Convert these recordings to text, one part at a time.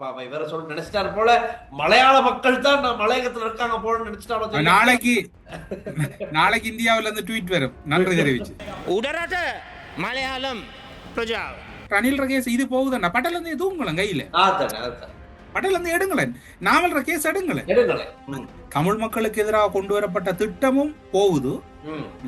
அப்ப இவர சொல்ல நினைச்சிட்டாரு போல. மலையாள மக்கள் தான் மலையகத்துல இருக்காங்க போல நினைச்சிட்டாலும் நாளைக்கு இந்தியாவில இருந்து ட்வீட் வரும் நன்றி தெரிவிச்சு. உடரட்ட மலையாளம் பிரஜாவ ரணில் ரகேஷ் இது போகுதுண்ணா பட்டல இருந்து தூங்கலாம் கையில பட்டல இருந்து எடுங்களேன் நாவல் ரகேஷ் எடுங்களேன். தமிழ் மக்களுக்கு எதிராக கொண்டு வரப்பட்ட திட்டமும் போகுது,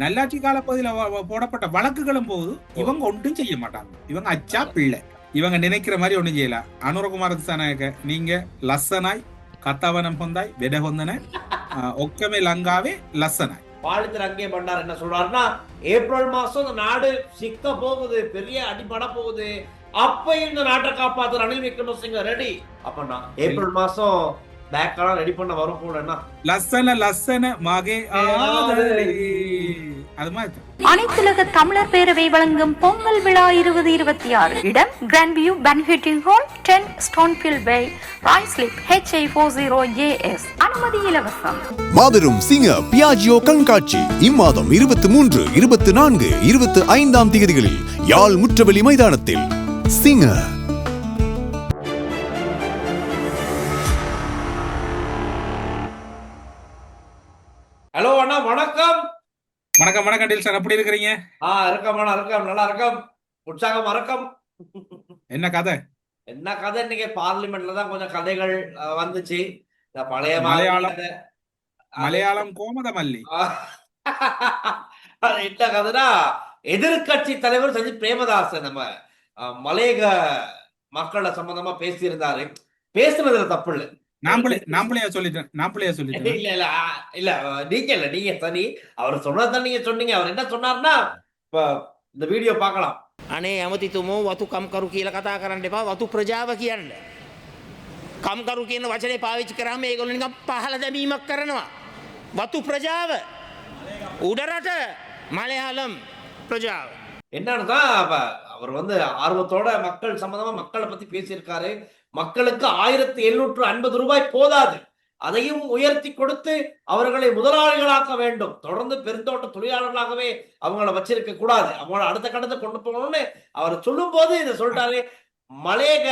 நல்லாட்சி கால பகுதியில் போடப்பட்ட வழக்குகளும் போகுது. இவங்க ஒன்றும் செய்ய மாட்டாங்க. இவங்க அச்சா பிள்ளை. இவங்க நினைக்கிற மாதிரி ஒன்றும் செய்யல. அனுரகுமார திசாநாயக்க நீங்க லස්සனாய் கத்தாவனம் பொந்தாய் வெட கொந்தன ஒக்கமே லங்காவே லස්සனாய். பாலித்தர் அங்கே பண்டார் என்ன சொல்றாருன்னா, ஏப்ரல் மாசம் இந்த நாடு சிக்க போகுது, பெரிய அடிபட போகுது. அப்ப இந்த நாட்டை காப்பாத்து ரணில் விக்ரமசிங்க ரெடி. அப்பனா ஏப்ரல் மாசம் பேக்கெல்லாம் ரெடி பண்ண வரும் போலன்னா லස්සன மகே அது மாதிரி. அனைத்துலக தமிழர் பேரவை வழங்கும் பொங்கல் விழா 2026. இடம் கிராண்ட் வியூ பேன்க்வெட்டிங் ஹால், 10 ஸ்டோன்ஃபீல்ட் வே, ராய்ஸ்லிப் HI40JS. அனுமதி இலவசம். மாபெரும் சிங்க பியாஜியோ கண்காட்சி இம்மாதம் 23, 24, 25 தேதிகளில் யாழ் முற்றவெளி மைதானத்தில். சிங்க ஹலோ அண்ணா, வணக்கம். வணக்கம் வணக்கம் டீல் சார், எப்படி இருக்கிறீங்க? இருக்கோம் அண்ணா, இருக்கோம், நல்லா இருக்கோம், உற்சாகம் வணக்கம். என்ன கதை? என்ன கதை? இன்னைக்கு பார்லிமெண்ட்ல தான் கொஞ்சம் கதைகள் வந்துச்சு. இந்த பழைய மலையாளம் கோமதமல்லி என்ன கதைனா, எதிர்கட்சி தலைவர் சஜித் பிரேமதாஸ் நம்ம மலையக மக்கள சம்பந்தமா பேசியிருந்தாரு. பேசுனதுல தப்பு இல்லை. நாம்பளையா சொல்லிட்டேன். நீங்க சரி, அவர் சொன்னதான் நீங்க சொன்னீங்க. அவர் என்ன சொன்னார்னா, இந்த வீடியோ பார்க்கலாம். අනේ ඇමතිතුමෝ වතු කම්කරු කියලා කතා කරන්න එපා, වතු ප්‍රජාව කියන්න. කම්කරු කියන වචනේ පාවිච්චි කරාම ඒගොල්ලෝ නිකන් පහළ දැමීමක් කරනවා. වතු ප්‍රජාව උඩරට මලයාளම් ප්‍රජාව. என்னன்னா, அவர் வந்து ஆர்வத்தோட மக்கள் சம்பந்தமா மக்களை பத்தி பேசியிருக்காரு. மக்களுக்கு 1750 ரூபாய் போதாது, அதையும் உயர்த்தி கொடுத்து அவர்களை முதலாளிகளாக்க வேண்டும். தொடர்ந்து பெருந்தோட்ட தொழிலாளர்களாகவே அவங்கள வச்சிருக்க கூடாது, அவங்கள அடுத்த கட்டத்தை கொண்டு போகணும்னு அவர் சொல்லும் போது இதை சொல்லிட்டாரு. மலையக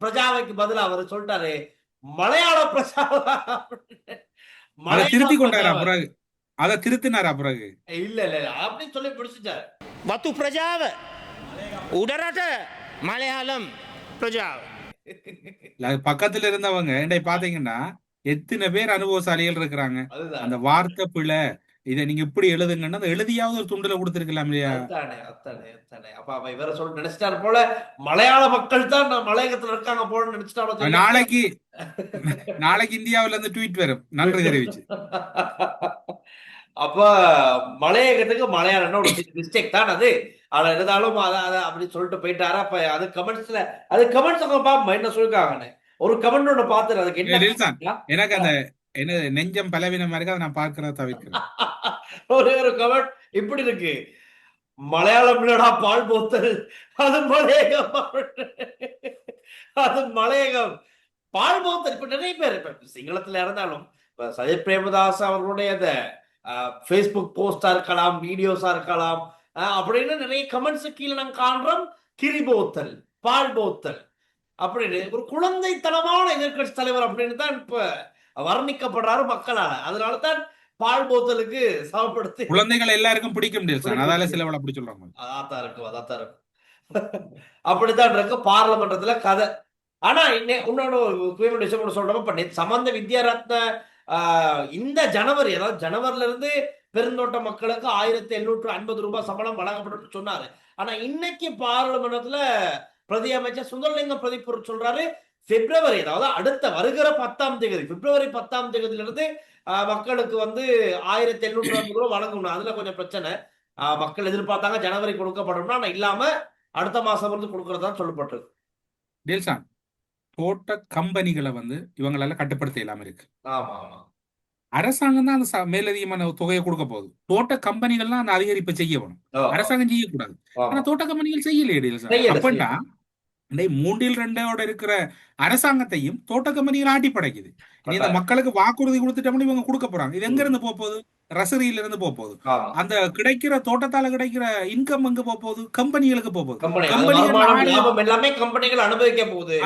பிரஜாவைக்கு பதில் அவர் சொல்லிட்டாரு மலையாள பிரஜாவா. திருத்தி கொண்டாரா பிறகு? அதை திருத்தினாரா பிறகு? இல்ல அப்படின்னு சொல்லி பிடிச்சிட்டாரு. වතු ප්‍රජාව උඩරට මලයාளම් ප්‍රජාව. பக்கத்துல இருந்தவங்க என்னை பாத்தீங்கன்னா எத்தனை பேர் அனுபவசாலிகள் இருக்கிறாங்க. அந்த வார்த்தை பிழை, இதை நீங்க இப்படி எழுதுங்கன்னா எழுதியாவது ஒரு துண்டுல கொடுத்திருக்கலாம் இல்லையா? அப்ப இவர சொல்ல நினைச்சிட்டாரு போல. மலையாள மக்கள் தான் மலையகத்துல இருக்காங்க போல நினைச்சிட்டாலும் நாளைக்கு இந்தியாவில இருந்து ட்வீட் வரும் நன்றி தெரிவிச்சு. அப்ப மலையகத்துக்கு மலையாளம்னா ஒரு மிஸ்டேக் தான் அது. ஆனா இருந்தாலும் அதை அப்படி சொல்லிட்டு போயிட்டாரு. அப்ப அது கமெண்ட்ஸ்ல என்ன சொல்லிருக்காங்கன்னு ஒரு கமெண்ட் ஒண்ணு பாத்துரு. அதுக்கு என்ன, எனக்கு அந்த என்ன நெஞ்சம் பலவீனமா இருக்கு, அதை நான் பார்க்கறத தவிர்க்கிறேன். ஒரு கமெண்ட் இப்படி இருக்கு, மலையாளம் இல்லடா பால் போத்தல், அது மலையகம், அது மலையகம் பால் போத்தல். இப்ப நிறைய பேர் இப்ப சிங்களத்துல இருந்தாலும் இப்ப சஜித் பிரேமதாஸ் அவர்களுடைய அந்த ஃபேஸ்புக் போஸ்டா இருக்கலாம், வீடியோஸா இருக்கலாம், அப்படின்னு நிறைய கமெண்ட்ஸ் கீழே நாங்க காண்றோம். கிரிபோத்தல், பால் போத்தல் அப்படின்னு ஒரு குழந்தைத்தனமான எதிர்கட்சி தலைவர் அப்படின்னு தான் இப்ப வர்ணிக்கப்படுறாரு மக்களால. அதனால தான் பால் போத்தலுக்கு சமப்படுத்தி குழந்தைகள் எல்லாருக்கும் பிடிக்க முடியாது, அதால சில அப்படி சொல்றாங்க. அதான் இருக்கும். அப்படித்தான் இருக்கு பார்லமெண்டத்துல கதை. ஆனா இன்னொன்னு விஷயம் சொல்றோம். சம்பந்த வித்யாரத்ன இந்த ஜனவரி, அதாவது ஜனவரில இருந்து பெருந்தோட்ட மக்களுக்கு 1750 ரூபாய் சம்பளம் வழங்கப்படும் சொன்னாரு. ஆனா இன்னைக்கு பார்லிமெண்ட்ல பிரதி அமைச்சர் சுந்தரலிங்கம் பிரதிபொருள் சொல்றாரு, பிப்ரவரி, அதாவது அடுத்த வருகிற 10ஆம் தேதி, பிப்ரவரி 10ஆம் தேதியில இருந்து மக்களுக்கு வந்து 1750 ரூபாய் வழங்கணும். அதுல கொஞ்சம் பிரச்சனை. மக்கள் எதிர்பார்த்தாங்க ஜனவரி கொடுக்கப்படும், ஆனா இல்லாம அடுத்த மாசம் வந்து கொடுக்கறதா சொல்லப்பட்டிருக்கு. தோட்ட கம்பெனிகளை வந்து இவங்களால கட்டுப்படுத்த இல்லாம இருக்கு. ஆமா, அரசாங்கம் தான் அந்த மேலதிகமான தொகையை கொடுக்க போகுது. தோட்ட கம்பெனிகள்லாம் அந்த அதிகரிப்பை செய்யணும், அரசாங்கம் செய்யக்கூடாது. ஆனா தோட்ட கம்பெனிகள் செய்யலையே. அப்படின்னா 3/2 இருக்கிற அரசாங்கத்தையும் தோட்ட கம்பெனிகள் ஆட்டி படைக்குது. இந்த மக்களுக்கு வாக்குறுதி கொடுத்துட்டோம்னு இவங்க கொடுக்க போறாங்க. இது எங்க இருந்து போகுது? ரசரியில இருந்து போகுது. அந்த கிடைக்கிற தோட்டத்தால கிடைக்கிற இன்கம் எங்க போகுது? கம்பெனிகளுக்கு போகுது. எல்லாமே கம்பெனிகள் அனுபவிக்க போகுது.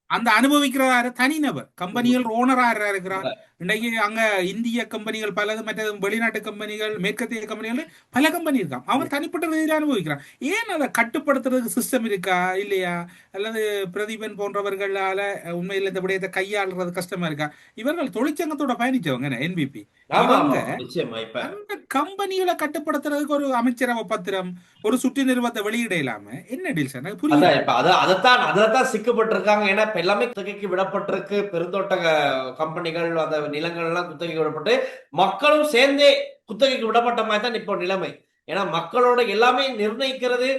அந்த அனுபவிக்கிறாரு தனிநபர். கம்பெனிகள் ஓனரா இருக்கிறார். இன்னைக்கு அங்க இந்திய கம்பெனிகள் பலது, மற்ற வெளிநாட்டு கம்பெனிகள், மேற்கத்திய கம்பெனிகள் பல கம்பெனி இருக்கான். அவன் தனிப்பட்ட ரீதியில் அனுபவிக்கிறான். ஏன் அதை கட்டுப்படுத்துறதுக்கு சிஸ்டம் இருக்கா இல்லையா? அல்லது பிரதீபன் போன்றவர்களால உண்மையில் இந்த விடயத்தை கையாளுறது கஷ்டமா இருக்கா? இவர்கள் தொழிற்சங்கத்தோட பயணிச்சவங்க என்பிபி. அந்த கம்பெனிகளை கட்டுப்படுத்துறதுக்கு ஒரு அமைச்சரவை பத்திரம், ஒரு சுற்று நிறுவனத்தை வெளியிட இல்லாம என்ன டீல்ஸ் புரியுது? அதான் சிக்கப்பட்டிருக்காங்க. ஏன்னா இப்ப எல்லாமே குத்தகைக்கு விடப்பட்டிருக்கு. பெருந்தோட்ட கம்பெனிகள், அந்த நிலங்கள் எல்லாம் குத்தகைக்கு விடப்பட்டு மக்களும் சேர்ந்தே குத்தகைக்கு விடப்பட்ட மாதிரி தான் இப்போ நிலைமை. ஏன்னா மக்களோட எல்லாமே நிர்ணயிக்கிறது,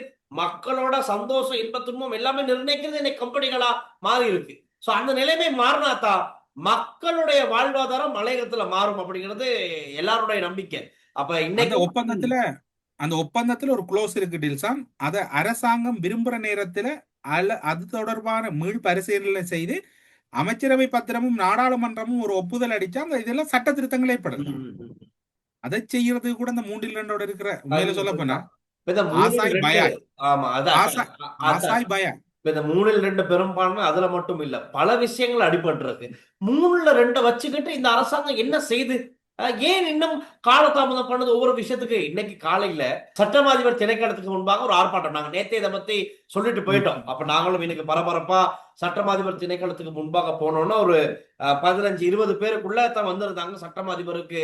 மக்களோட சந்தோஷம், இன்ப துன்பம் எல்லாமே நிர்ணயிக்கிறது இன்னைக்கு கம்பெனிகளா மாறி இருக்கு. சோ அந்த நிலைமை மாறினாதான் மக்களுடைய வாழ்வாதாரம் மலையகத்துல மாறும் அப்படிங்கிறது எல்லாருடைய நம்பிக்கை. அப்ப இன்னைக்கு அந்த ஒப்பந்தத்துல ஒரு க்ளோஸ் இருக்கு டில்சான். அத அரசாங்கம் விரும்புற நேரத்துல அது தொடர்பான மீள் பரிசீலனை செய்து அமைச்சரவை பத்திரமும் நாடாளுமன்றமும் ஒரு ஒப்புதல் அடிச்சா அந்த இதெல்லாம் சட்ட திருத்தங்கள் ஏற்படலாம். அதை செய்யறது கூட இந்த 3-2 இருக்கிற உண்மையில சொல்ல போனா ஆசாய் பயா இந்த 3-2 பெரும்பான்மை அதுல மட்டும் இல்ல, பல விஷயங்கள் அடிபட்டு இருக்கு. 3-2 வச்சுக்கிட்டு இந்த அரசாங்கம் என்ன செய்து ஏன் இன்னும் காலதாமதம் பண்ணது ஒவ்வொரு விஷயத்துக்கு? இன்னைக்கு காலையில சட்டமாதிபர் திணைக்களத்துக்கு முன்பாக ஒரு ஆர்ப்பாட்டம். நாங்க நேத்தே இதை பத்தி சொல்லிட்டு போயிட்டோம். அப்ப நாங்களும் இன்னைக்கு பரபரப்பா சட்டமாதிபர் திணைக்களத்துக்கு முன்பாக போனோம்னா ஒரு 15-20 பேருக்குள்ள தான் வந்திருந்தாங்க. சட்டமாதிபருக்கு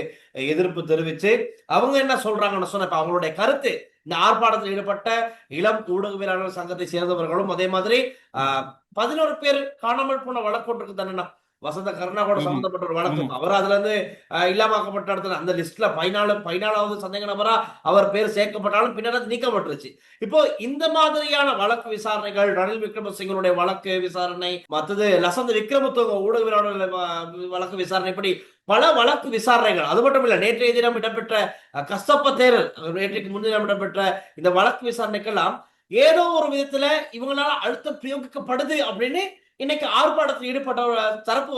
எதிர்ப்பு தெரிவிச்சு அவங்க என்ன சொல்றாங்கன்னு சொன்ன அவங்களுடைய கருத்து, இந்த ஆர்ப்பாட்டத்தில் ஈடுபட்ட இளம் ஊடகவியலாளர் சங்கத்தை சேர்ந்தவர்களும் அதே மாதிரி 11 பேர் காணாமல் போன வழக்கு இருக்கு தானே, வசந்த கருணாவோட சம்பந்தப்பட்ட ஒரு வழக்கு. அவர் அதுல இருந்து இல்லாமக்கப்பட்ட இடத்துல அந்த லிஸ்ட்ல 14வது சந்தேக நபரா அவர் பேர் சேர்க்கப்பட்டாலும் பின்னர் அது நீக்கப்பட்டுருச்சு. இப்போ இந்த மாதிரியான வழக்கு விசாரணைகள், ரணில் விக்ரமசிங்கனுடைய வழக்கு விசாரணை, மற்றது லசந்த விக்ரமத்துவ ஊடகவியலாளர் வழக்கு விசாரணை, இப்படி பல வழக்கு விசாரணைகள். அது மட்டும் இல்ல, நேற்றைய தினம் இடம்பெற்ற கஸ்தப்ப தேரர், நேற்றைக்கு முன்தினம் இடம்பெற்ற இந்த வழக்கு விசாரணைக்கெல்லாம் ஏதோ ஒரு விதத்துல இவங்களால அழுத்தம் பிரயோகிக்கப்படுது அப்படின்னு இன்னைக்கு ஆர்ப்பாட்டத்தில் ஈடுபட்ட தரப்பு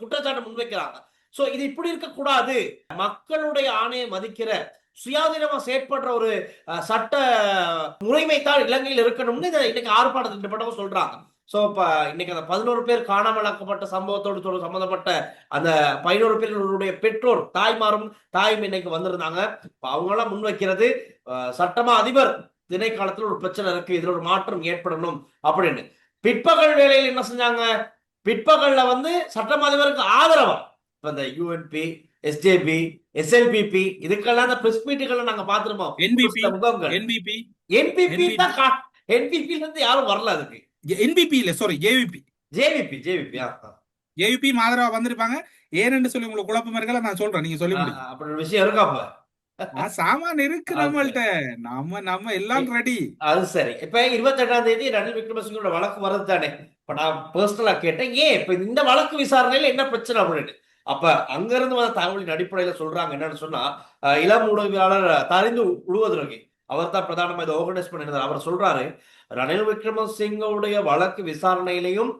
குற்றச்சாட்டு முன்வைக்கிறாங்க. சோ இது இப்படி இருக்கக்கூடாது, மக்களுடைய ஆணையை மதிக்கிற சுயாதீனமா செயற்படுற ஒரு சட்ட முறைமை தான் இலங்கையில் இருக்கணும்னு இன்னைக்கு ஆர்ப்பாட்டத்தில் ஈடுபட்டவங்க சொல்றாங்க. சோ இப்ப இன்னைக்கு அந்த 11 பேர் காணாமலாக்கப்பட்ட சம்பவத்தோடு சம்பந்தப்பட்ட அந்த 11 பேருடைய பெற்றோர் தாய்மாரும் தாயும் இன்னைக்கு வந்திருந்தாங்க. அவங்க எல்லாம் முன்வைக்கிறது சட்டமா அதிபர் திணைக்களத்தில் ஒரு பிரச்சனை இருக்கு, இதுல ஒரு மாற்றம் ஏற்படணும் அப்படின்னு. பிற்பகல் வேளையில் என்ன செஞ்சாங்க, பிற்பகல்ல சட்டம் அதிபருக்கு ஆதரவா இந்த யூஎன்பி, எஸ்ஜேபி, எஸ்எல்பிபி இதுக்கெல்லாம் அந்த பிரஸ் மீட்டுகளை நாங்க பாத்துருப்போம். என்பிபி இருந்து யாரும் வரல. அதுக்கு என்பிபி இல்ல, சாரி, ஜேவிபி ஆதரவா வந்திருப்பாங்க. ஏன்னு சொல்லி உங்களுக்கு குழப்பம் இருக்கல, நான் சொல்றேன், நீங்க சொல்லி முடியும். அப்படி ஒரு விஷயம் இருக்காப்ப சாமான் இருக்கு நம்மள்ட்ட, நம்ம எல்லாம் ரெடி. அது சரி. இப்ப 28ஆம் தேதி ரணில் விக்ரமசிங்கோட வழக்கு வருது தானே. இப்ப நான் பர்சனலா கேட்டேன், ஏன் இப்ப இந்த வழக்கு விசாரணையில என்ன பிரச்சனை அப்படின்னு. அப்ப அங்க இருந்து வந்த தகவலின் அடிப்படையில சொல்றாங்க என்னன்னு சொன்னா, இளம் ஊடகவியலாளர் தரிந்து உழுவதற்கு அவர் தான் பிரதானமா இதை ஆர்கனைஸ் பண்ணிருந்தார். அவர் சொல்றாரு, ரணில் விக்ரமசிங்கோடைய வழக்கு விசாரணையிலையும்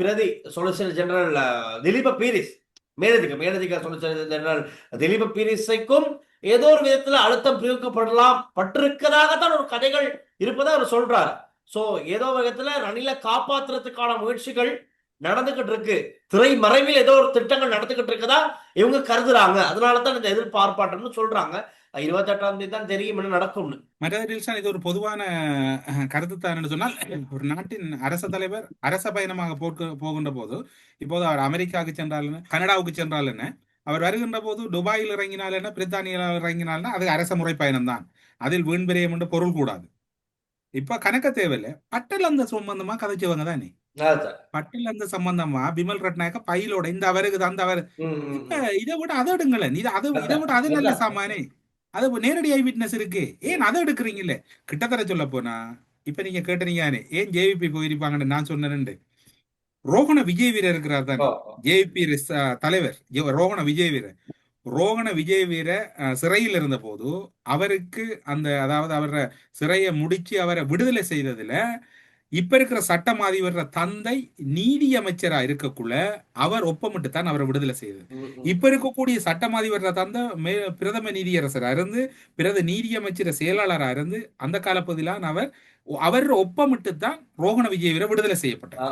பிரதி சொலிசிட்டர் ஜெனரல் திலீப பீரிஸ், மேலதிக சொலிசிட்டர் ஜெனரல் திலீப பீரிஸைக்கும் ஏதோ ஒரு விதத்துல அழுத்தம் பிரயோகிக்கப்படலாம் பட்டிருக்கதாகத்தான் ஒரு கதைகள் இருப்பதா அவர் சொல்றாரு. சோ ஏதோ விதத்துல ரணில காப்பாத்துறதுக்கான முயற்சிகள் நடந்துகிட்டு இருக்கு, திரை மறைவில் ஏதோ ஒரு திட்டங்கள் நடந்துகிட்டு இருக்கதா இவங்க கருதுறாங்க. அதனாலதான் இந்த எதிர்ப்பு ஆர்ப்பாட்டம்னு சொல்றாங்க. 28ஆம் தேதி தான் தெரியும் என்ன நடக்கும்னு. இது ஒரு பொதுவான கருத்து தான் சொன்னால், ஒரு நாட்டின் அரச தலைவர் அரச பயணமாக போகின்ற போது, இப்போது அவர் அமெரிக்காவுக்கு சென்றால் என்ன, கனடாவுக்கு சென்றால் என்ன, அவர் வருகின்ற போது துபாயில் இறங்கினால் என்ன, பிரித்தானியாவில் இறங்கினால்னா அது அரச முறை பயணம் தான், அதில் வீண் விரயம் என்று பொருள் கூடாது. இப்ப கணக்க தேவையில்லை. பட்டல் அந்த சம்பந்தமா கதைச்சவங்க தானே, பட்டல் அந்த சம்பந்தமா பிமல் ரட்நாயக்க பையிலோட இந்த அவருக்கு அந்த அவர் இதை விட அதை எடுங்களேன், இதை விட அது நல்ல சாமானே, அது நேரடி ஐ விட்னஸ் இருக்கு, ஏன் அதை எடுக்கிறீங்கல்ல? கிட்டத்தட்ட சொல்ல போனா இப்ப நீங்க கேட்டீங்க ஏன் ஜேவிபி போயிருப்பாங்கன்னு நான் சொன்னேன். ரோகண விஜய் வீரர் இருக்கிறார் தானே, ஜேபி தலைவர் ரோகண விஜய் வீர சிறையில் இருந்த போது அவருக்கு அந்த, அதாவது அவரை சிறையை முடிச்சு அவரை விடுதலை செய்ததுல இப்ப இருக்கிற சட்டம் அதிபர் தந்தை நீதி அமைச்சரா இருக்கக்குள்ள அவர் ஒப்பமிட்டுத்தான் அவரை விடுதலை செய்தது. இப்ப இருக்கக்கூடிய சட்டம் அதிபர் தந்தை பிரதம நீதியரசரா இருந்து பிரத நீதி அமைச்சர செயலாளரா இருந்து அந்த காலப்பகுதியிலான் அவர் ஒப்பமிட்டுத்தான் ரோஹண விஜயவீர விடுதலை செய்யப்பட்டார்.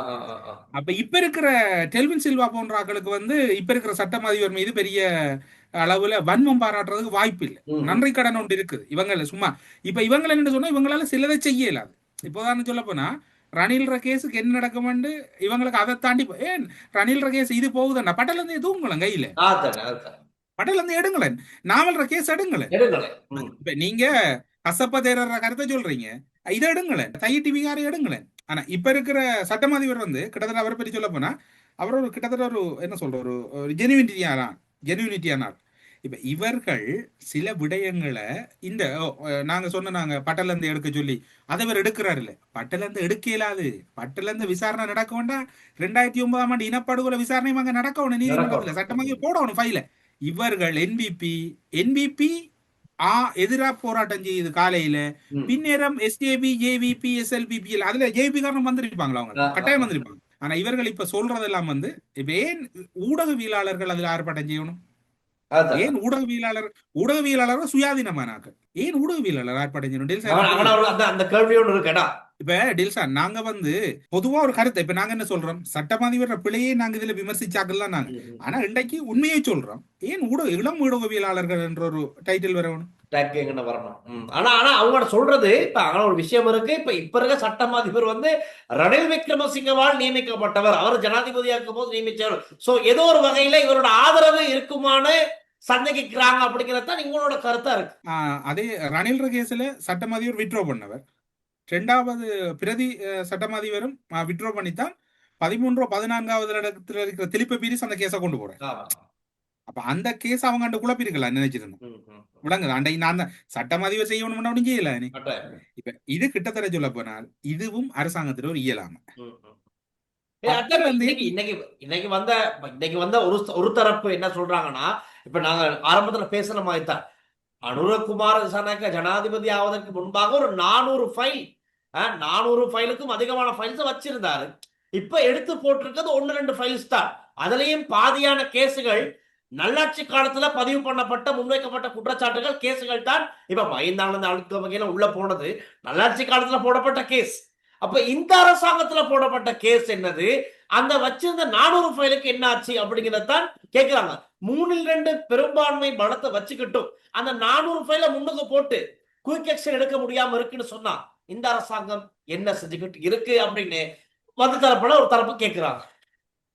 அப்ப இப்ப இருக்கிற டெல்வின் சில்வா போன்ற ஆட்களுக்கு இப்ப இருக்கிற சட்டம் அதிபர் மீது பெரிய அளவுல வன்மம் பாராட்டுறதுக்கு வாய்ப்பு இல்லை. நன்றி கடன் ஒன்று இருக்குது இவங்கள. சும்மா இப்ப இவங்களை என்ன சொன்னா இவங்களால சிலதை செய்ய இயலாது. இப்போதான் சொல்ல போனா ரணில்ற கேஸுக்கு என்ன நடக்கும்னு இவங்களுக்கு அதை தாண்டி ஏன் ரணில்ற கேஸ் இது போகுதுன்னா பட்டல இருந்து எதுவும் கையில பட்டல இருந்து எடுங்களேன், நாவல்ற கேஸ் எடுங்களேன். இப்ப நீங்க கசப்ப தேர்ற கருத்தை சொல்றீங்க, இதை எடுங்களேன், தையிட்டி விகாரை எடுங்களேன். ஆனா இப்ப இருக்கிற சட்டம் அதிபர் கிட்டத்தட்ட அவரை பற்றி சொல்ல போனா அவர் ஒரு கிட்டத்தட்ட ஒரு என்ன சொல்ற ஒரு ஜெனுவினிட்டியானார். இப்ப இவர்கள் சில விடயங்களை இந்த நாங்க பட்டல இருந்து எடுக்க சொல்லி அதை இவர் எடுக்கிறாரு இல்ல, பட்டல இருந்து எடுக்க இயலாது. பட்டல இருந்து விசாரணை நடக்க வேண்டாம். 2009ஆம் ஆண்டு இனப்படுகொலை விசாரணை அங்க நடக்கணும், நீதிமன்றத்துல சட்டமாக போடணும் ஃபைல. இவர்கள் என்பிபி எதிரா போராட்டம் செய்யுது காலையில, பின்னேரம் எஸ்ஜேபி ஜேவிபி எஸ்எல்பிபிஎல் அதுல ஜேபி காரணம் வந்திருப்பாங்களா, அவங்க கட்டாயம் வந்திருப்பாங்க. ஆனா இவர்கள் இப்ப சொல்றதெல்லாம் ஏன் ஊடகவியலாளர்கள் அதுல ஆர்ப்பாட்டம் செய்யணும்? ஏன் ஊடகவியலாளர் சுயாதீனமானாங்க? ஏன் ஊடகவியலாளர் ஆர்ப்பாட்டம் செய்யணும்? அந்த கேள்வியோடு இருக்கடா. இப்ப டில்சான் நாங்க பொதுவா ஒரு கருத்தை இப்ப நாங்க என்ன சொல்றோம், சட்டமாதிபர் பிள்ளையே நாங்க இதுல விமர்சிச்சாக்கலாம் நாங்க. ஆனா இன்றைக்கு உண்மையை சொல்றோம். ஏன் இளம் ஊடகவியலாளர்கள் என்ற ஒரு டைட்டில் வரணும், வரணும். ஆனா அவங்க சொல்றது இப்ப ஒரு விஷயம் இருக்கு. இப்ப இருக்க சட்டமாதிபர் ரணில் விக்ரமசிங்கவால் நியமிக்கப்பட்டவர், அவர் ஜனாதிபதியாக்கும் போது நியமிச்சவர். சோ ஏதோ ஒரு வகையில இவரோட ஆதரவு இருக்குமான்னு சந்தேகிக்கிறாங்க அப்படிங்கறதான் உங்களோட கருத்தா இருக்கு. அதே ரணில் கேஸ்ல சட்டமாதிபர் வித்ட்ரோ பண்ணவர், இரண்டாவது பிரதி சட்டமாதிபரும் வித்ட்ரோ பண்ணித்தான் 13 14வது இடத்துல இருக்கிற திலிப்ப பீரிஸ் அந்த கேஸை கொண்டு போறேன். அப்ப அந்த கேஸ் அவங்க அந்த குழப்பிருக்கலாம் நினைச்சிருந்தோம். விளங்குது அண்டை நான் சட்டமாதிபர் செய்யணும் அப்படின்னு செய்யல. இப்ப இது கிட்டத்தட்ட சொல்ல போனால் இதுவும் அரசாங்கத்துல ஒரு இயலாம. இன்னைக்கு வந்த ஒரு தரப்பு என்ன சொல்றாங்கன்னா, இப்ப நாங்க ஆரம்பத்துல பேசுற மாதிரி தான் அனுரகுமார் திசாநாயக்க ஜனாதிபதி ஆவதற்கு முன்பாக ஒரு 400 ஃபைல் 400 ஃபைலுக்கும் அதிகமான ஃபைல்ஸ் வச்சிருந்தாரு. இப்ப எடுத்து போட்டிருக்கிறது 1-2 ஃபைல்ஸ் தான். அதுலயும் பாதியான கேசுகள் நல்லாட்சி காலத்துல பதிவு பண்ணப்பட்ட முன்வைக்கப்பட்ட குற்றச்சாட்டுகள் கேசுகள் தான். இப்ப மைந்தானந்த அழுத்த வகையில உள்ள போனது நல்லாட்சி காலத்துல போடப்பட்ட கேஸ். அப்ப இந்த அரசாங்கத்துல போடப்பட்ட கேஸ் என்னது, அந்த வச்சிருந்த 400 ஃபைலுக்கு என்ன ஆச்சு அப்படிங்கிறதான் கேட்கிறாங்க. 3-2 பெரும்பான்மை பலத்தை வச்சுக்கிட்டும் அந்த 400 ஃபைல முன்னுக்கு போட்டு குயிக் ஆக்ஷன் எடுக்க முடியாம இருக்குன்னு சொன்னா இந்த அரசாங்கம் என்ன செஞ்சுக்கிட்டு இருக்கு அப்படின்னு தரப்பட ஒரு தரப்பு கேட்கிறாங்க.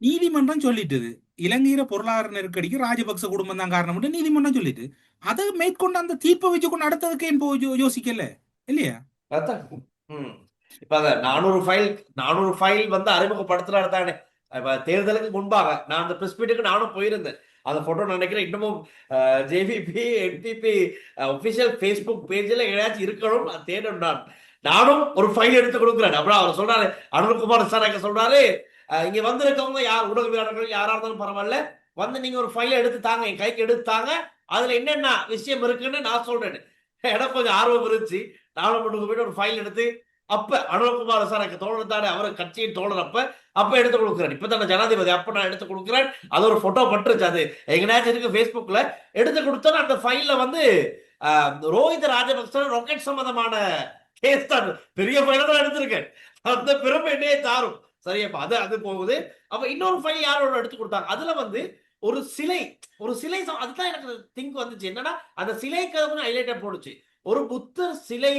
நீதிமன்றம் சொல்லிட்டு இலங்கையில பொருளாதார நெருக்கடிக்கு ராஜபக்ச குடும்பம் தான் காரணம் நீதிமன்றம் சொல்லிட்டு அதை மேற்கொண்டு அந்த தீர்ப்பை வச்சுக்கொண்டு அடுத்ததுக்கு ஏன் யோசிக்கல இல்லையா? இப்ப அத 400 ஃபைல் அறிமுகப்படுத்துறாரு தானே. தேர்தலுக்கு முன்பாக நான் அந்த பிரஸ் மீட்டுக்கு நானும் போயிருந்தேன். அந்த போட்டோ நினைக்கிறேன் இன்னமும் ஜேவிபி என்பிபி ஒபிஷியல் ஃபேஸ்புக் பேஜ்ல ஏதாச்சும் இருக்கணும், நான் தேடும். நானும் ஒரு ஃபைல் எடுத்து கொடுக்குறேன். அப்புறம் அவர் சொல்றாரு, அனுர்குமார் திசாநாயக்க சொல்றாரு, இங்க வந்திருக்கவங்க யார் ஊடகவியலாளர்கள் யாரா இருந்தாலும் பரவாயில்ல, நீங்க ஒரு ஃபைலை எடுத்து தாங்க, என் கைக்கு எடுத்து தாங்க, அதுல என்னென்ன விஷயம் இருக்குன்னு நான் சொல்றேன். எனக்கு கொஞ்சம் ஆர்வம் இருந்துச்சு. நானும் போயிட்டு ஒரு ஃபைல் எடுத்து அப்ப அனுர்குமார் திசாநாயக்க தோழர் தானே, அவர் கட்சியின் தோழர், அப்ப எடுத்து கொடுக்குறேன். இப்பதான ஜனாதிபதி, அப்ப நான் எடுத்து கொடுக்குறேன். அது ஒரு போட்டோ பட்டுருச்சு, அது எங்கனாச்சும் இருக்கு ஃபேஸ்புக்ல. எடுத்து கொடுத்தா அந்த ஃபைல்ல ரோஹித் ராஜபக்ச ராக்கெட் சம்பந்தமான கேஸ் தான் பெரிய ஃபைல தான் எடுத்திருக்கேன். அந்த பெருமை என்னையே தாரும். சரியாப்பா, அது போகுது. அப்ப இன்னொரு ஃபைல் யாரோட எடுத்து கொடுத்தாங்க, அதுல ஒரு சிலை அதுதான் எனக்கு திங்க் வந்துச்சு. என்னன்னா அந்த சிலைக்கு ஹைலைட்டா போடுச்சு. ஒரு புத்தர் சிலை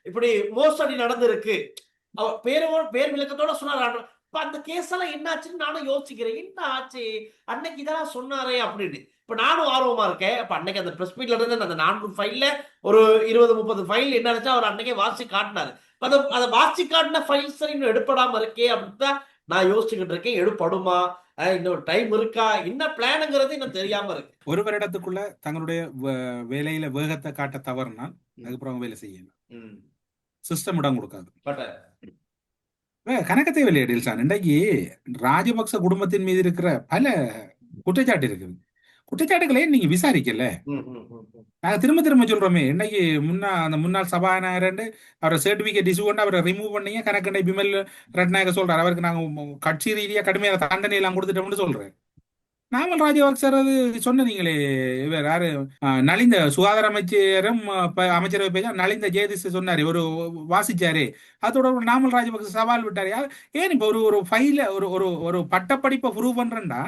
இப்படி மோசடி நடந்திருக்கு, பேர் விளக்கத்தோட சொன்னார். அந்த கேஸ் எல்லாம் என்ன ஆச்சுன்னு நானும் யோசிக்கிறேன். என்ன ஆச்சு அன்னைக்கு இதெல்லாம் சொன்னாரே அப்படின்னு. இப்ப நானும் ஆர்வமா இருக்கேன். அப்ப அன்னைக்கு அந்த பிரஸ் மீட்ல இருந்து அந்த 400 ஃபைல்ல ஒரு 20-30 ஃபைல் என்ன ஆச்சா அவர் அன்னைக்கே வாசி காட்டினாரு. அதை வாசி காட்டின ஃபைல்ஸ் இன்னும் எடுப்படாம இருக்கே அப்படின்னு தான் நான் யோசிச்சுக்கிட்டு இருக்கேன். எடுப்படுமா, இன்னும் டைம் இருக்கா, என்ன பிளானுங்கிறது இன்னும் தெரியாம இருக்கு. ஒரு வருடத்துக்குள்ள தங்களுடைய வேலையில வேகத்தை காட்ட தவறுனா அதுக்கப்புறம் வேலை செய்யணும். சிஸ்டம் இடம் கொடுக்காது. கணக்கு தேவையில்லையா டில்சான்? இன்றைக்கு ராஜபக்ச குடும்பத்தின் மீது இருக்கிற பல குற்றச்சாட்டு இருக்குது. குற்றச்சாட்டுகளே நீங்க விசாரிக்கல. நாங்க திரும்ப திரும்ப சொல்றோமே, இன்னைக்கு அந்த முன்னாள் சபாநாயகர் அவரை சர்டிபிகேட் இஷ்யூ பண்ணி அவரை ரிமூவ் பண்ணீங்க. கணக்கண்டை பிமல் ரட்நாயக சொல்றாரு, அவருக்கு நாங்க கட்சி ரீதியா கடுமையான தண்டனை எல்லாம் கொடுத்துட்டோம்னு சொல்றேன். நாமல் ராஜபக்சர் அது சொன்னீங்களே, இவர் யாரு நலிந்த சுகாதார அமைச்சரும் அமைச்சரவை பேச நலிந்த ஜெயதிஷ் சொன்னாரு, ஒரு வாசிச்சாரு. அதோட நாமல் ராஜபக்ச சவால் விட்டாரு. ஏன் இப்ப ஒரு ஃபைல ஒரு பட்டப்படிப்பை ப்ரூவ் பண்றேன்டா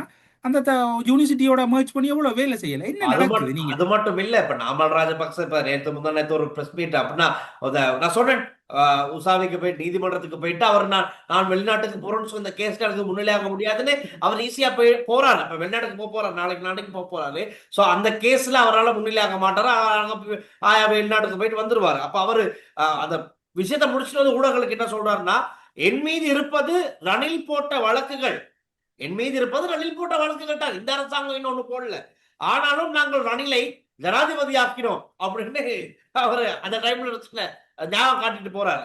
அந்த யூனிவர்சிட்டியோட மர்ஜ் பண்ணி எவ்வளவு வேலை செய்யல. என்ன நடக்குது? நீங்க அது மட்டும் இல்ல, இப்ப நாமல் ராஜபக்ச இப்ப நேற்று முந்தா நேற்று ஒரு பிரஸ் மீட் அப்படின்னா நான் சொன்னேன், உசாவிக்கு போயிட்டு நீதிமன்றத்துக்கு போயிட்டு அவர் நான் வெளிநாட்டுக்கு போறேன்னு இந்த கேஸ்க்கு எனக்கு முன்னிலையாக முடியாதுன்னு அவர் ஈஸியா போறாரு. இப்ப வெளிநாட்டுக்கு போறாரு, நாளைக்கு போறாரு. சோ அந்த கேஸ்ல அவரால் முன்னிலையாக மாட்டாரு, வெளிநாட்டுக்கு போயிட்டு வந்துருவாரு. அப்ப அவரு அந்த விஷயத்தை முடிச்சுட்டு ஊடகங்களுக்கு என்ன சொல்றாருன்னா, என் மீது இருப்பது ரணில் போட்ட வழக்குகள், என் மீது இருப்பது ரணில் போட்ட வழக்குகள் தான். இந்த அரசாங்கம் இன்னொன்னு போடல, ஆனாலும் நாங்கள் ரணிலை ஜனாதிபதி ஆக்கினோம் அப்படின்னு அவரு அந்த டைம்ல ஞாபகம் காட்டிட்டு போறாரு.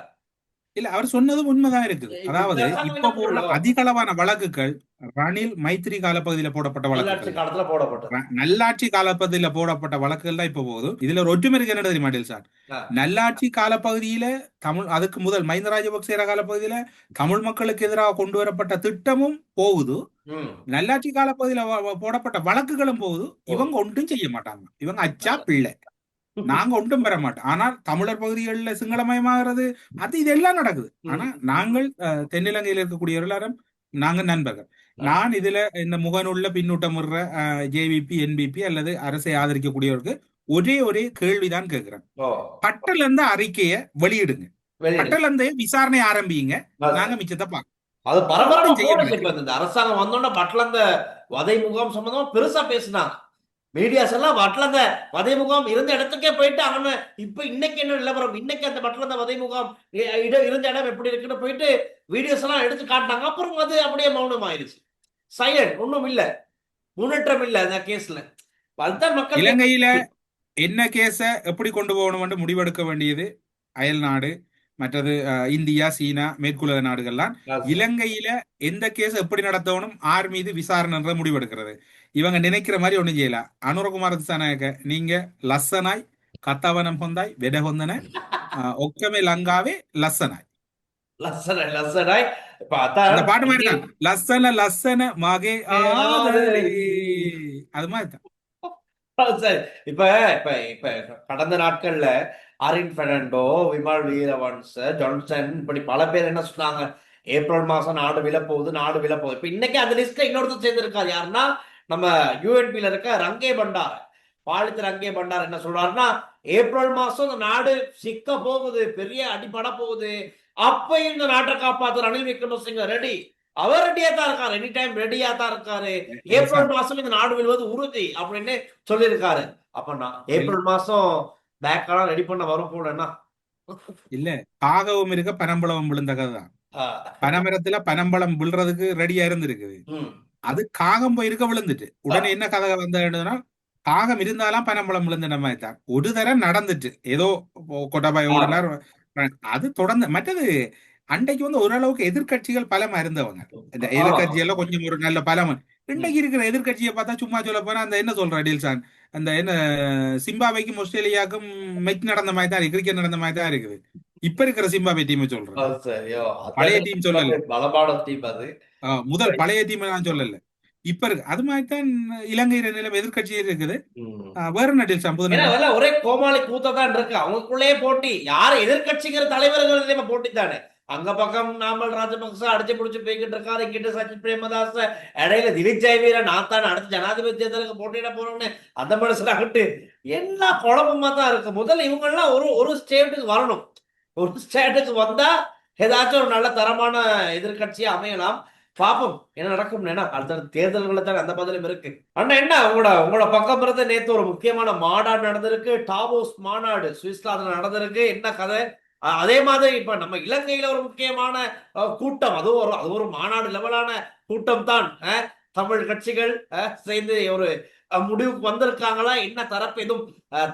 இல்ல, அவர் சொன்னதும் உண்மைதான் இருக்குது. அதாவது இப்ப போல அதிகளவான வழக்குகள் ரணில் மைத்திரி காலப்பகுதியில போடப்பட்ட வழக்குகள், நல்லாட்சி காலப்பகுதியில போடப்பட்ட வழக்குகள் தான் இப்ப போகுது. இதுல ஒரு ஒற்றுமை இருக்கு, என்ன தெரியுமா சார்? நல்லாட்சி காலப்பகுதியில தமிழ், அதுக்கு முதல் மஹிந்த ராஜபக்சேர காலப்பகுதியில தமிழ் மக்களுக்கு எதிராக கொண்டு வரப்பட்ட திட்டமும் போகுது, நல்லாட்சி காலப்பகுதியில போடப்பட்ட வழக்குகளும் போகுது. இவங்க ஒன்றும் செய்ய மாட்டாங்க, இவங்க அச்சா பிள்ளை, நாங்க ஒன்றும் பெற மாட்டோம். ஆனால் தமிழர் பகுதிகளில் சிங்களமயமாகிறது அது இதெல்லாம் நடக்குது. ஆனா நாங்கள் தென்னிலங்கையில் இருக்கக்கூடிய எல்லாரும் நாங்க நண்பர்கள். நான் இதுல இந்த முகநூல்ல பின்னூட்டம் விடுற ஜேவிபி என்பிபி அல்லது அரசை ஆதரிக்கக்கூடியவருக்கு ஒரே கேள்விதான் கேட்கிறேன். பட்டல இருந்து அறிக்கைய வெளியிடுங்க, பட்டல இருந்து விசாரணை ஆரம்பிங்க, நாங்க மிச்சத்தை பார்க்க. அரசாங்கம் வந்தோட பட்டலந்த வதை முகாம் சம்பந்தமா பெருசா பேசினாங்க. மீடியாஸ் எல்லாம் வட்டலந்த வதை முகாம் இருந்த இடத்துக்கே போயிட்டு அவன இப்ப இன்னைக்கு என்ன நிலவரம், இன்னைக்கு அந்த வட்டலந்த வதை முகாம் இருந்த இடம் எப்படி இருக்குன்னு போயிட்டு வீடியோஸ் எல்லாம் எடுத்து காட்டினாங்க. அப்புறம் அது அப்படியே மௌனம் ஆயிடுச்சு, சைலண்ட், ஒண்ணும் இல்ல, முன்னேற்றம் இல்ல அந்த கேஸ்ல. அதுதான் மக்கள் இலங்கையில என்ன கேஸ எப்படி கொண்டு போகணும் முடிவெடுக்க வேண்டியது அயல் நாடு, மற்றது இந்தியா, சீனா, மேற்குலக நாடுகள்லாம். இலங்கையில எந்த கேஸ் எப்படி நடத்தணும், ஆர் மீது விசாரணை முடிவெடுக்கிறது. இவங்க நினைக்கிற மாதிரி ஒண்ணும் செய்யல. அனுரகுமார திசாநாயக்க, நீங்க லස්සனாய் கத்தவனம் ஹොඳයි වෙඩ හොඳ නැහැ ඔක්කොම ලංකාවේ லස්සனாய் லස්සனாய் அந்த பாட்டு மாதிரி தான், லස්සன மாகே ஆதரே, அது மாதிரி தான். சரி, இப்ப இப்ப இப்ப கடந்த நாட்கள்ல அரின் பெர்னாண்டோ, விமல் வீரவன்ஸ், ஜான்சன், இப்படி பல பேர் என்ன சொன்னாங்க, ஏப்ரல் மாசம் நாடு விழப்போகுது. இப்ப இன்னைக்கு அந்த லிஸ்ட்ல இன்னொருத்தர் சேர்ந்திருக்காரு. யாருன்னா நம்ம யூஎன்பில இருக்க ரங்கே பண்டார், பாலித்த ரங்கே பண்டார் என்ன சொல்றாருன்னா, ஏப்ரல் மாசம் இந்த நாடு சிக்க போகுது, பெரிய அடிபட போகுது, அப்ப இந்த நாட்டை காப்பாத்து ரணில் விக்ரமசிங்க ரெடி, அவர் ரெடியா தான் இருக்காரு, எனி டைம் ரெடியா தான் இருக்காரு, ஏப்ரல் மாசம் இந்த நாடு விழுவது உறுதி அப்படின்னு சொல்லியிருக்காரு. அப்ப ஏப்ரல் மாசம் பேக்கெல்லாம் ரெடி பண்ண வரும் போலன்னா இல்ல, காகவும் இருக்க பனம்பழம் விழுந்த கதை தான். பனைமரத்துல பனம்பழம் விழுறதுக்கு ரெடியா இருந்திருக்குது, அது காகம் போயிருக்க விழுந்துட்டு உடனே என்ன கதை வந்ததுன்னா, காகம் இருந்தாலும் பனம்பழம் விழுந்த மாதிரி தான். ஒரு தரம் நடந்துட்டு ஏதோ கொட்டபாய் ஓடினார், அது தொடர்ந்து. மற்றது அன்றைக்கு ஓரளவுக்கு எதிர்கட்சிகள் பலமா இருந்தவங்க, இந்த எதிர்கட்சி எல்லாம் கொஞ்சம் ஒரு நல்ல பலம். இன்றைக்கு இருக்கிற எதிர்கட்சியை பார்த்தா சும்மா சொல்ல போனா அந்த என்ன சொல்ற டீல்சான், அந்த என்ன சிம்பாபேக்கும் ஆஸ்திரேலியாவுக்கும் மெச் நடந்த மாதிரி தான், கிரிக்கெட் நடந்த மாதிரி தான் இருக்குது. இப்ப இருக்கிற சிம்பாபே டீம் சொல்றேன், பழைய டீம் சொல்லல, முதல் பழைய டீம் நான் சொல்லல, இப்ப இருக்கு. அது மாதிரிதான் இலங்கை நிலைமை எதிர்கட்சி இருக்குது. வேற நடில் ஒரே கோமாளி கூத்தான் இருக்கு, அவங்களுக்குள்ளே போட்டி, யாரு எதிர்கட்சிங்கிற தலைவர்கள் போட்டி தானே. அங்க பக்கம் நாமல் ராஜபக்ச அடிச்சு பிடிச்சு போய்கிட்டு இருக்காரு, இங்கிட்ட சச்சின் பிரேமதாச, இடையில திலீப் ஜெயவீர நான் தான் அடுத்த ஜனாதிபதி தேர்தலுக்கு போட்டியிட போறோம்னு அந்த மனுஷனாகட்டு எல்லா குழப்பமா தான் இருக்கு. முதல்ல இவங்க எல்லாம் ஒரு ஸ்டேட்டுக்கு வரணும், ஒரு ஸ்டேட்டுக்கு வந்தா ஏதாச்சும் ஒரு நல்ல தரமான எதிர்கட்சியா அமையலாம். பாப்போம் என்ன நடக்கும். அடுத்த தேர்தல்களை தான் அந்த பதிலும் இருக்கு. அண்ணா என்ன உங்களோட பக்கம் பிறந்த நேத்து ஒரு முக்கியமான மாநாடு நடந்திருக்கு, டாவோஸ் மாநாடு சுவிட்சர்லாந்துல நடந்திருக்கு, என்ன கதை? அதே மாதிரி இப்ப நம்ம இலங்கையில ஒரு முக்கியமான கூட்டம், அது ஒரு மாநாடு லெவலான கூட்டம் தான். தமிழ் கட்சிகள் சேர்ந்து ஒரு முடிவுக்கு வந்திருக்காங்களா? என்ன தரப்பு எதுவும்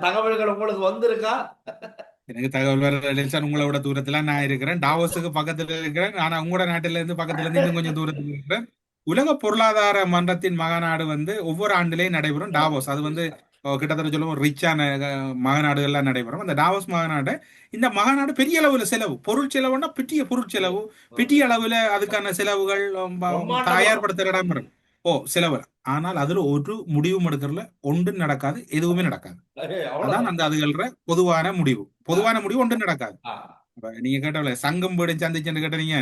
தகவல்கள் உங்களுக்கு வந்திருக்கா? எனக்கு தகவல் உங்களோட தூரத்துல நான் இருக்கிறேன், டாவோஸுக்கு பக்கத்துல இருக்கிறேன். ஆனா உங்களோட நாட்டில இருந்து பக்கத்துல இருந்து இன்னும் கொஞ்சம் தூரத்துல இருக்கிறேன். உலக பொருளாதார மன்றத்தின் மாநாடு வந்து ஒவ்வொரு ஆண்டிலேயும் நடைபெறும். டாவோஸ் அது வந்து கிட்டத்தட்ட சொல்லுவோம் ரிச்சான மாநாடுகள்லாம் நடைபெறும். அந்த டாவோஸ் மாநாடு, இந்த மாநாடு பெரிய அளவுல செலவு, பொருள் செலவுன்னா பெரிய பொருட்செலவு, பெரிய அளவுல அதுக்கான செலவுகள் தயார்படுத்துற இடம் வரும். செலவு. ஆனால் அதுல ஒரு முடிவும் எடுக்கிறதுல ஒன்றும் நடக்காது, எதுவுமே நடக்காது. அதான் அந்த அதுகள பொதுவான முடிவு. பொதுவான முடிவு ஒன்றும் நடக்காது. நீங்க கேட்டவள சங்கம் போய் சந்திச்சு கேட்டீங்க,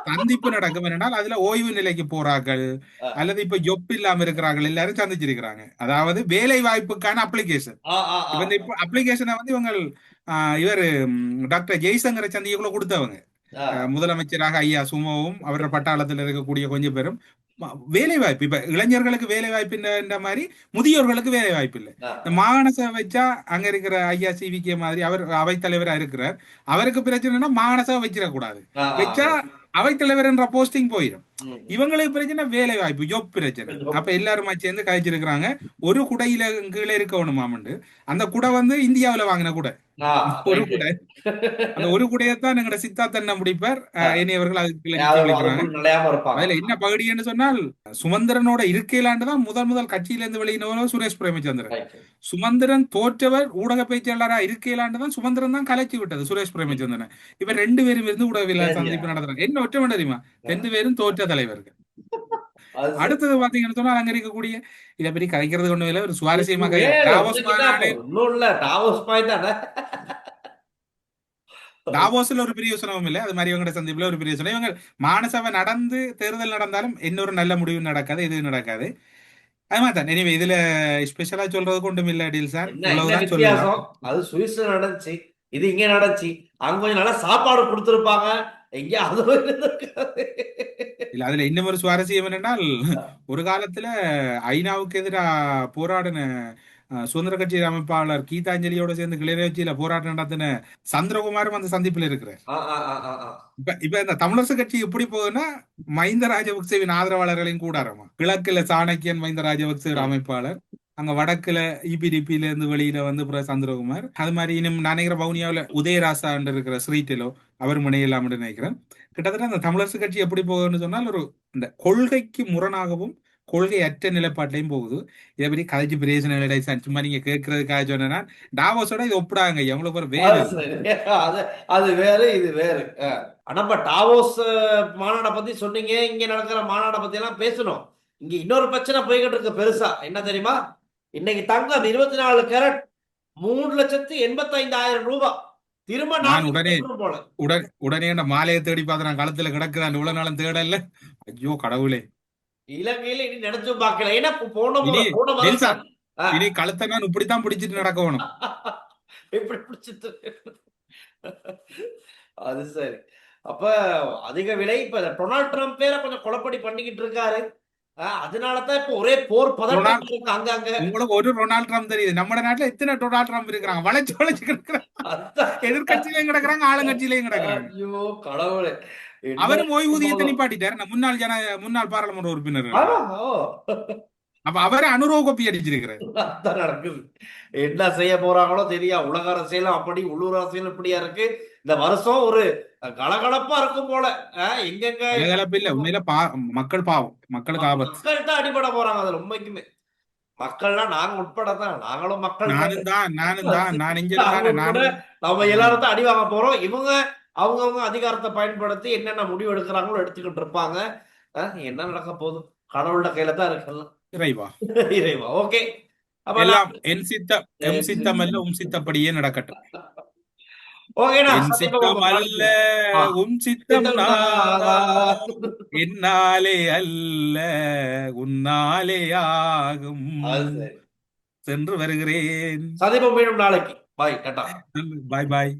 சந்திப்பு நடக்கும் என்றால் அதுல ஓய்வு நிலைக்கு போறார்கள் அல்லது இப்ப ஜொப் இல்லாம இருக்கிறார்கள் எல்லாரும் சந்திச்சிருக்கிறாங்க. அதாவது வேலை வாய்ப்புக்கான அப்ளிகேஷன். இப்ப அப்ளிகேஷனை வந்து இவங்க இவர் டாக்டர் ஜெய்சங்கரை சந்திக்கக்குள்ள கொடுத்தவங்க. முதலமைச்சராக ஐயா சுமோவும் அவரோட பட்டாளத்தில் இருக்கக்கூடிய கொஞ்சம் பேரும் வேலை வாய்ப்பு. இப்ப இளைஞர்களுக்கு வேலை வாய்ப்பு மாதிரி முதியோர்களுக்கு வேலை வாய்ப்பு இல்லை. இந்த மாகாண சபை வச்சா அங்க இருக்கிற ஐயா சிவிகே மாதிரி அவர் அவைத்தலைவரா இருக்கிறார். அவருக்கு பிரச்சனைனா மாகாண சபை வச்சிடக்கூடாது. வச்சா அவைத்தலைவர் என்ற போஸ்டிங் போயிடும். இவங்களுக்கு பிரச்சனை வேலை வாய்ப்பு, ஜோப் பிரச்சனை. அப்ப எல்லாருமா சேர்ந்து கழிச்சிருக்கிறாங்க. ஒரு குடையில கீழே இருக்கணுமாமண்டு அந்த குடை வந்து இந்தியாவில வாங்கின குடை. ஒரு குடை, அந்த ஒரு குடையத்தான் எங்கட சித்தார்த்தண்ண முடிப்பார். இனியவர்கள் அதுல என்ன பகுதின்னு சொன்னால், சுமந்திரனோட இருக்கையிலாண்டுதான் முதல் கட்சியில இருந்து வெளியினவரோ சுரேஷ் பிரேமச்சந்திரன். சுமந்திரன் தோற்றவர் ஊடக பேச்சாளரா இருக்கையிலாண்டுதான் சுமந்திரன் தான் கலைச்சி விட்டது சுரேஷ் பிரேமச்சந்திரன். இப்ப 2 பேரும் இருந்து ஊடகவியலாளர் சந்திப்பு நடத்துறாங்க. என்ன ஒற்றை தெரியுமா, 2 பேரும் தோற்ற தலைவர்கள். அடுத்தது பாத்தீங்கன்னு சொன்னா அங்க இருக்கக்கூடிய இதை பற்றி கதைக்கிறது ஒண்ணும் இல்லை, ஒரு சுவாரஸ்யமா டாவோஸ்ல ஒரு பெரிய யோசனமும் இல்லை. அது மாதிரி இவங்க சந்திப்புல ஒரு பெரிய யோசனை. இவங்க மாநசபை நடந்து தேர்தல் நடந்தாலும் இன்னொரு நல்ல முடிவு நடக்காது, எதுவும் நடக்காது. அது மாதிரி தான். எனவே இதுல ஸ்பெஷலா சொல்றதுக்கு ஒன்றும் இல்ல டீல் சார். வித்தியாசம் அது சுவிஸ்ல நடந்துச்சு, இது இங்க நடந்துச்சு. அங்க கொஞ்சம் நல்லா சாப்பாடு கொடுத்திருப்பாங்க, இங்க அது இல்ல. அதுல இன்னும் ஒரு சுவாரஸ்யம் என்னென்னால், ஒரு காலத்துல ஐநாவுக்கு எதிராக போராடின சுதந்திர கட்சி அமைப்பாளர் கீதாஞ்சலியோட சேர்ந்து கிளிநொச்சியில போராட்டம் நடத்தின சந்திரகுமாரும் அந்த சந்திப்புல இருக்கிறார். இப்ப இந்த தமிழரசு கட்சி எப்படி போகுதுன்னா, மஹிந்த ராஜபக்சேவின் ஆதரவாளர்களையும் கூடாரமா. கிழக்குல சாணக்கியன் மஹிந்த ராஜபக்சே அமைப்பாளர், அங்க வடக்குல இபிடிபில இருந்து வெளியில வந்து சந்திரகுமார். அது மாதிரி இன்னும் நினைக்கிற பவுனியாவில உதயராசா என்று இருக்கிற ஸ்ரீட்டிலோ அவர் முனையில்லாம நினைக்கிறேன். கிட்டத்தட்ட அந்த தமிழரசு கட்சி எப்படி போகுதுன்னு சொன்னால், ஒரு இந்த கொள்கைக்கு முரணாகவும் கொள்கை அற்ற நிலைப்பாட்டையும் போகுது. இதை பற்றி கதைச்சு பிரயோஜனம் சும்மா நீங்க கேட்கறதுக்காக சொன்னா, டாவோஸோட இது ஒப்பிடாங்க, எவ்வளவு ஒரு வேறு. அது வேறு, இது வேறு. ஆனா டாவோஸ் மாநாட பத்தி சொன்னீங்க, இங்க நடக்கிற மாநாட பத்தி எல்லாம் பேசணும். இங்க இன்னொரு பிரச்சனை போய்கிட்டு இருக்கு பெருசா. என்ன தெரியுமா, இன்னைக்கு தங்கம் 24 கேரட் 3,85,000 ரூபாய். திரும்ப நான் உடனே மாலையை தேடி பார்த்து நான் களத்துல கிடக்குறேன், இவ்வளவு நாளும் தேடல. ஐயோ கடவுளே, இலங்கையில இனி நினைச்சும் பார்க்கல. ஏன்னா போன இனி கழுத்தை நான் இப்படித்தான் பிடிச்சிட்டு நடக்கணும். இப்படி பிடிச்சிட்டு அது சரி. அப்ப அதிக விலை. இப்ப டொனால்ட் ட்ரம்ப் பேரை கொஞ்சம் கொலைப்படி பண்ணிக்கிட்டு இருக்காரு. அதனாலதான் இப்ப ஒரே போர் பதட்டம் இருக்கு அங்க. உங்களுக்கு ஒரு டொனால்ட் ட்ரம்ப் தெரியுது, நம்ம நாட்டுல எத்தனை டொனால்ட் ட்ரம்ப் இருக்கிறாங்க, வளைச்சு கிடக்குறாங்க. எதிர்கட்சியிலையும் கிடக்குறாங்க, ஆளுங்கட்சியிலையும் கிடக்குறாங்க. ஐயோ கடவுளே. அவரும் ஓய்வூதியத்தை நிப்பாட்டிட்டாரு, முன்னாள் பாராளுமன்ற உறுப்பினர். அப்ப அவரை அனுரோக கோப்பி அடிச்சிருக்கிறார். நடக்குது. என்ன செய்ய போறாங்களோ தெரியா. உலக அரசியலும் அப்படி, உள்ளூர் அரசியலும் இப்படியா இருக்கு. இந்த வருஷம் ஒரு கலகலப்பா இருக்கும் போல. எங்கெங்க இல்ல, உண்மையில மக்கள் பாவம், மக்களுக்கு ஆபத்து. மக்கள் தான் அடிபட போறாங்க அதுல உண்மைக்குமே. மக்கள்லாம் நாங்க உட்படதான், நாங்களும் மக்கள். நம்ம எல்லாரும் தான் அடி வாங்க போறோம். இவங்க அவங்கவுங்க அதிகாரத்தை பயன்படுத்தி என்னென்ன முடிவு எடுக்கிறாங்களோ எடுத்துக்கிட்டு இருப்பாங்க. என்ன நடக்க போகுது கடவுளோட கையில தான் இருக்கலாம். இறைவா இறைவா. ஓகே, எல்லாம் என் சித்தம் அல்ல உம் சித்தப்படியே நடக்கட்டும். என்னாலே அல்ல உன்னாலே ஆகும். சென்று வருகிறேன். சந்திப்போம் மீண்டும் நாளைக்கு. பாய். பாய்.